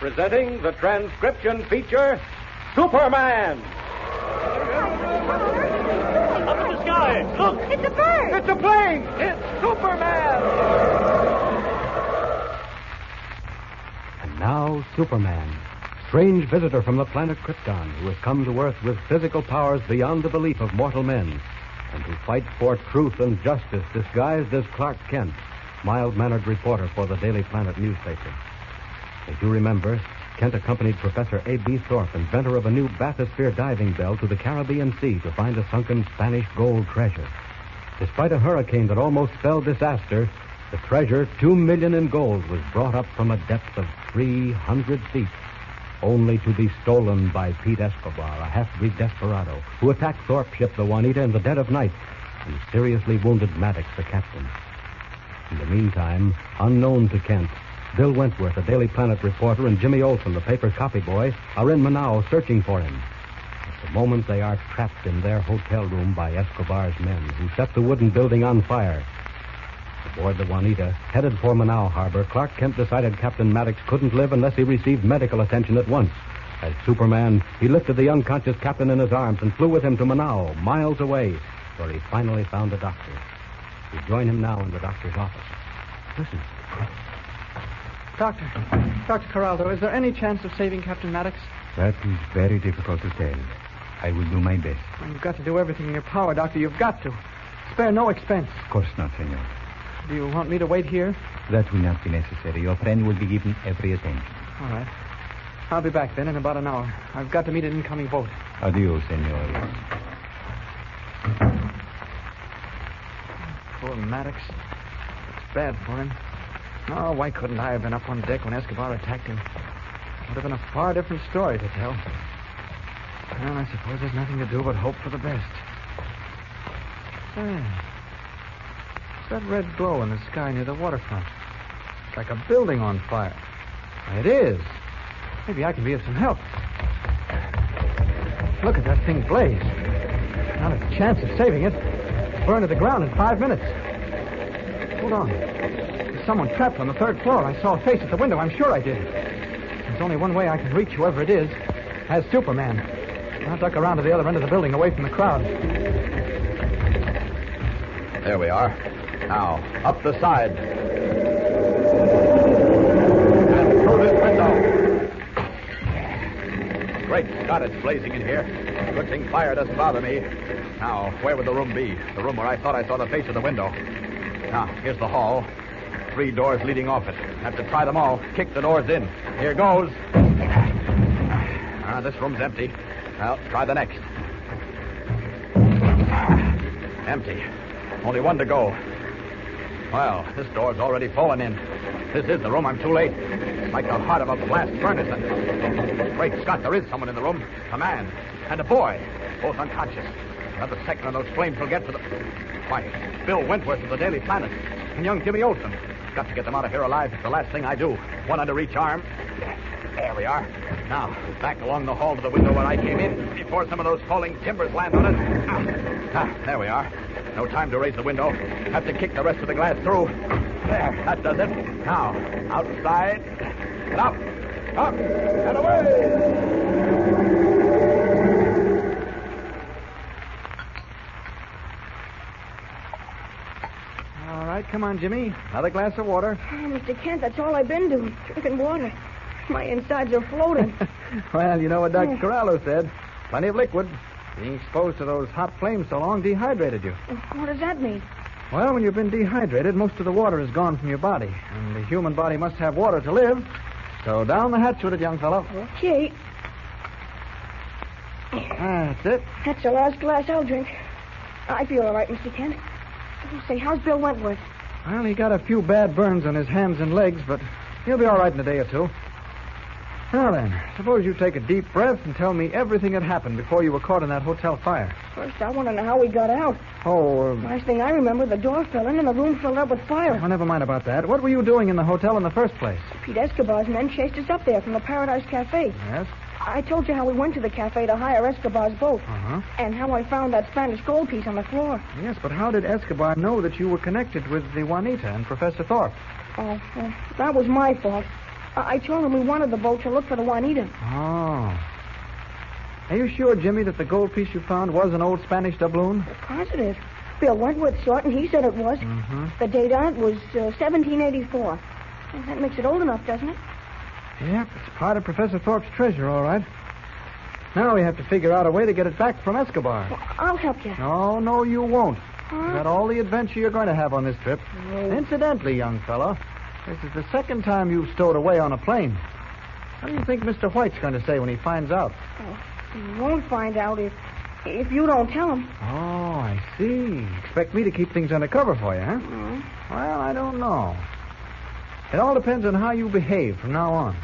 presenting the transcription feature, Superman. Up in the sky. Look. It's a bird. It's a plane. It's Superman. And now, Superman, strange visitor from the planet Krypton, who has come to Earth with physical powers beyond the belief of mortal men, and who fights for truth and justice disguised as Clark Kent, mild-mannered reporter for the Daily Planet newspaper. As you remember, Kent accompanied Professor A.B. Thorpe, inventor of a new Bathysphere diving bell, to the Caribbean Sea to find a sunken Spanish gold treasure. Despite a hurricane that almost spelled disaster, the treasure, $2 million in gold, was brought up from a depth of 300 feet, only to be stolen by Pete Escobar, a half-breed desperado, who attacked Thorpe's ship, the Juanita, in the dead of night and seriously wounded Maddox, the captain. In the meantime, unknown to Kent, Bill Wentworth, a Daily Planet reporter, and Jimmy Olsen, the paper's copy boy, are in Manaus searching for him. At the moment, they are trapped in their hotel room by Escobar's men, who set the wooden building on fire. Aboard the Juanita, headed for Manaus Harbor, Clark Kent decided Captain Maddox couldn't live unless he received medical attention at once. As Superman, he lifted the unconscious captain in his arms and flew with him to Manaus, miles away, where he finally found a doctor. We join him now in the doctor's office. Listen. Doctor Corraldo, is there any chance of saving Captain Maddox? That is very difficult to tell. I will do my best. Well, you've got to do everything in your power, Doctor. You've got to. Spare no expense. Of course not, senor. Do you want me to wait here? That will not be necessary. Your friend will be given every attention. All right. I'll be back then in about an hour. I've got to meet an incoming boat. Adieu, senor. Poor Maddox. It's bad for him. Oh, why couldn't I have been up on deck when Escobar attacked him? Would have been a far different story to tell. Well, I suppose there's nothing to do but hope for the best. Hey. What's that red glow in the sky near the waterfront? It's like a building on fire. It is. Maybe I can be of some help. Look at that thing blaze. Not a chance of saving it. It'll burn to the ground in 5 minutes. Hold on. There's someone trapped on the 3rd floor. I saw a face at the window. I'm sure I did. There's only one way I can reach whoever it is. As Superman. I'll duck around to the other end of the building away from the crowd. There we are. Now, up the side. And through this window. Great Scott, it's blazing in here. Good thing fire doesn't bother me. Now, where would the room be? The room where I thought I saw the face of the window. Now, here's the hall. 3 doors leading off it. Have to try them all. Kick the doors in. Here goes. This room's empty. Well, try the next. Empty. Only one to go. Well, this door's already fallen in. This is the room. I'm too late. It's like the heart of a blast furnace. Great Scott, there is someone in the room. A man and a boy. Both unconscious. Another second and those flames will get to the... Why, Bill Wentworth of the Daily Planet and young Jimmy Olsen. Got to get them out of here alive. It's the last thing I do. One under each arm. There we are. Now, back along the hall to the window where I came in before some of those falling timbers land on us. There we are. No time to raise the window. Have to kick the rest of the glass through. There, that does it. Now, outside. And up. Up. And away. All right, come on, Jimmy. Another glass of water. Oh, Mr. Kent, that's all I've been doing. Drinking water. My insides are floating. Well, you know what Dr. Corrallo said. Plenty of liquid. Being exposed to those hot flames so long dehydrated you. What does that mean? Well, when you've been dehydrated, most of the water is gone from your body. And the human body must have water to live. So down the hatch with it, young fellow. Okay. That's it. That's the last glass I'll drink. I feel all right, Mr. Kent. Say, how's Bill Wentworth? Well, he got a few bad burns on his hands and legs, but he'll be all right in a day or two. Now then, suppose you take a deep breath and tell me everything that happened before you were caught in that hotel fire. First, I want to know how we got out. Last thing I remember, the door fell in and the room filled up with fire. Oh, never mind about that. What were you doing in the hotel in the first place? Pete Escobar's men chased us up there from the Paradise Cafe. Yes? I told you how we went to the cafe to hire Escobar's boat. Uh-huh. And how I found that Spanish gold piece on the floor. Yes, but how did Escobar know that you were connected with the Juanita and Professor Thorpe? Oh, well, that was my fault. I told him we wanted the boat to look for the Juanita. Oh. Are you sure, Jimmy, that the gold piece you found was an old Spanish doubloon? Positive. Bill Wentworth saw it, and he said it was. Mm-hmm. The date on it was 1784. Well, that makes it old enough, doesn't it? Yep, it's part of Professor Thorpe's treasure, all right. Now we have to figure out a way to get it back from Escobar. Well, I'll help you. No, you won't. Huh? You got all the adventure you're going to have on this trip. No. Incidentally, young fellow, this is the second time you've stowed away on a plane. What do you think Mr. White's going to say when he finds out? Oh, he won't find out if you don't tell him. Oh, I see. Expect me to keep things undercover for you, huh? Mm. Well, I don't know. It all depends on how you behave from now on.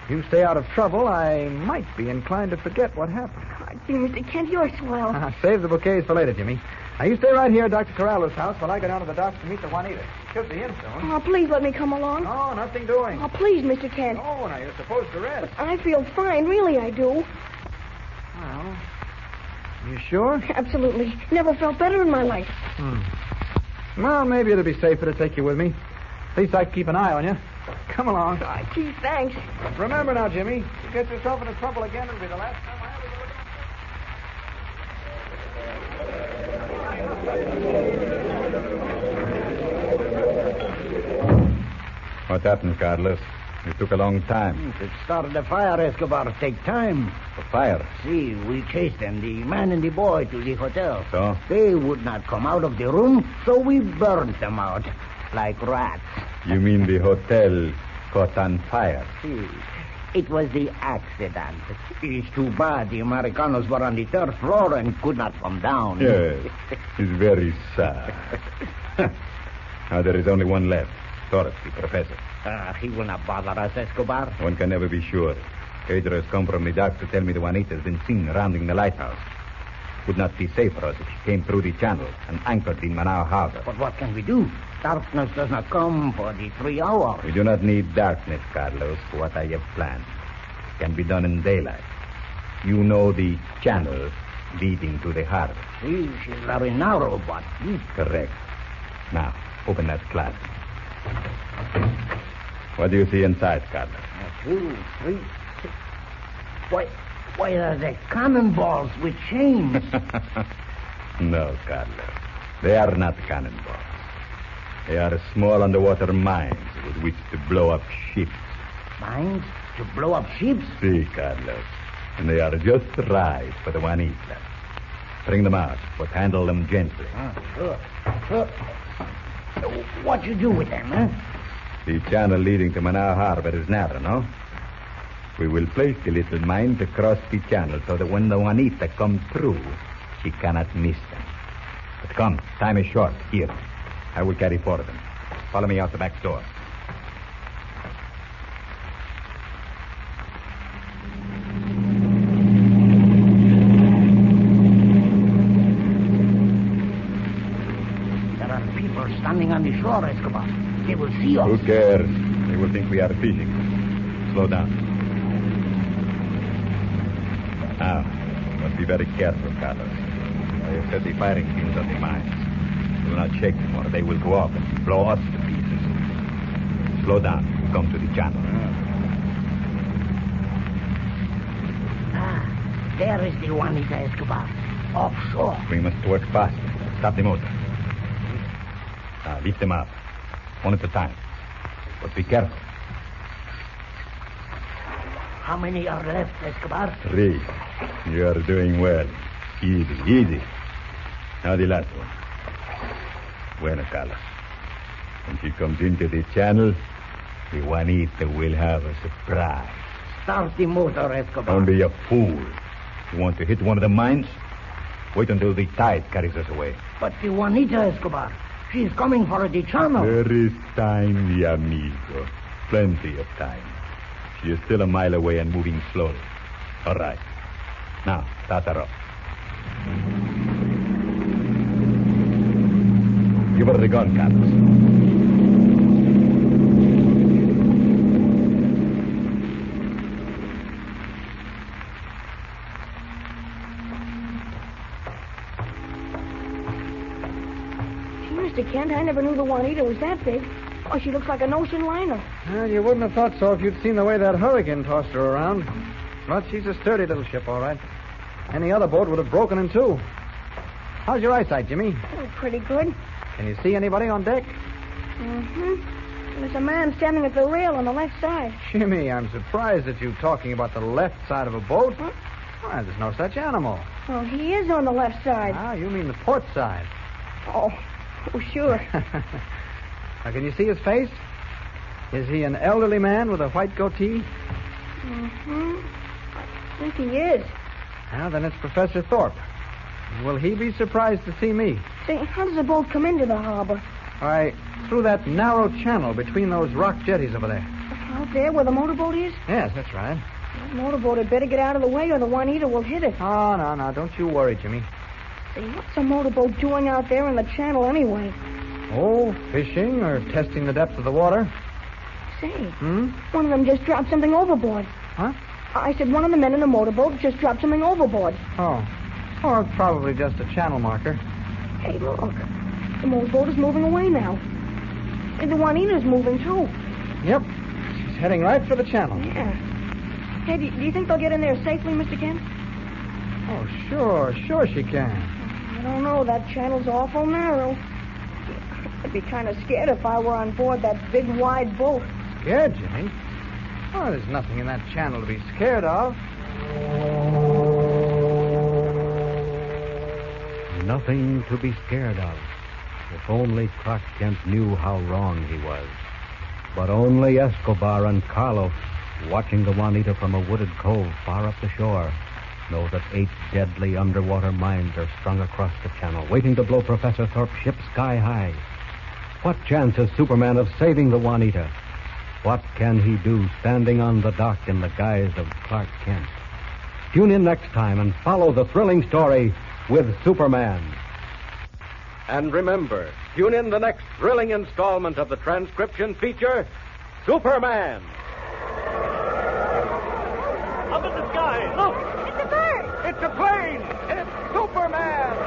If you stay out of trouble, I might be inclined to forget what happened. Oh, gee, Mr. Kent, you're swell. Save the bouquets for later, Jimmy. Now, you stay right here at Dr. Corralo's house while I go down to the docks to meet the Juanita. Should be in soon. Oh, please let me come along. No, nothing doing. Oh, please, Mr. Kent. No, now, you're supposed to rest. I feel fine, really, I do. Well, you sure? Absolutely. Never felt better in my life. Well, maybe it'll be safer to take you with me. At least I can keep an eye on you. Come along. Oh, gee, thanks. Remember now, Jimmy, you get yourself into trouble again, it'll be the last time I ever go. What happened, Carlos? It took a long time. To start the fire, Escobar, take time. The fire. See, we chased them, the man and the boy, to the hotel. So? They would not come out of the room, so we burned them out like rats. You mean the hotel caught on fire? See, it was the accident. It's too bad the Americanos were on the third floor and could not come down. Yes. It's very sad. Now there is only one left. Thorpe, the professor. He will not bother us, Escobar. One can never be sure. Pedro has come from the docks to tell me the Juanita has been seen rounding the lighthouse. Would not be safe for us if she came through the channel and anchored in Manao Harbor. But what can we do? Darkness does not come for the 3 hours. We do not need darkness, Carlos, for what I have planned. It can be done in daylight. You know the channel leading to the harbor. See, she's very narrow, but deep. Correct. Now, open that closet. What do you see inside, Carlos? 2, 3, 6. Why are they cannonballs with chains? No, Carlos. They are not cannonballs. They are small underwater mines with which to blow up ships. Mines to blow up ships? See, Carlos. And they are just right for the Juanita. Bring them out, but handle them gently. Sure. What you do with them, huh? The channel leading to Manao Harbor is narrow, no? We will place the little mines across the channel so that when the Juanita comes through, she cannot miss them. But come, time is short. Here. I will carry 4 of them. Follow me out the back door. There are people standing on the shore, Escobar. They will see us. Who cares? They will think we are fishing. Slow down. Now, must be very careful, Carlos. I have set the firing pins on the mines. Do not shake them or they will go off and blow us to pieces. Slow down. We come to the channel. There is the Juanita, Escobar. Offshore. We must work fast. Stop the motor. Now, lift them up. One at a time. But be careful. How many are left, Escobar? 3. You are doing well. Easy. Now the last one. Bueno, Carlos. When she comes into the channel, the Juanita will have a surprise. Start the motor, Escobar. Don't be a fool. You want to hit one of the mines? Wait until the tide carries us away. But the Juanita, Escobar, she's coming for the channel. There is time, mi amigo. Plenty of time. She is still a mile away and moving slowly. All right. Now, start her up. Give her the gun, Carlos. Gee, Mr. Kent, I never knew the Juanita was that big. Oh, she looks like an ocean liner. Well, you wouldn't have thought so if you'd seen the way that hurricane tossed her around. But she's a sturdy little ship, all right. Any other boat would have broken in two. How's your eyesight, Jimmy? Oh, pretty good. Can you see anybody on deck? Mm-hmm. There's a man standing at the rail on the left side. Jimmy, I'm surprised at you talking about the left side of a boat. Huh? Why, there's no such animal. Oh, he is on the left side. Ah, you mean the port side. Oh, sure. Now, can you see his face? Is he an elderly man with a white goatee? Mm-hmm. I think he is. Well, then it's Professor Thorpe. Will he be surprised to see me? Say, how does the boat come into the harbor? Why, through that narrow channel between those rock jetties over there. Out there where the motorboat is? Yes, that's right. That motorboat had better get out of the way or the Juanita will hit it. Oh, no, don't you worry, Jimmy. Say, what's the motorboat doing out there in the channel anyway? Oh, fishing or testing the depth of the water. Say, Hmm? one of them just dropped something overboard. Huh? I said one of the men in the motorboat just dropped something overboard. Oh. Or probably just a channel marker. Hey, look. The motorboat is moving away now. And the Juanita's moving, too. Yep. She's heading right for the channel. Yeah. Hey, do you think they'll get in there safely, Mr. Kent? Oh, sure she can. I don't know. That channel's awful narrow. I'd be kind of scared if I were on board that big, wide boat. Scared, Jimmy? Oh, there's nothing in that channel to be scared of. Nothing to be scared of. If only Clark Kent knew how wrong he was. But only Escobar and Carlos, watching the Juanita from a wooded cove far up the shore, know that 8 deadly underwater mines are strung across the channel, waiting to blow Professor Thorpe's ship sky high. What chance has Superman of saving the Juanita? What can he do standing on the dock in the guise of Clark Kent? Tune in next time and follow the thrilling story with Superman. And remember, tune in the next thrilling installment of the transcription feature, Superman. Up in the sky. Look. It's a bird. It's a plane. It's Superman.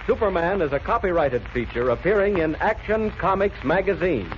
Superman is a copyrighted feature appearing in Action Comics magazine.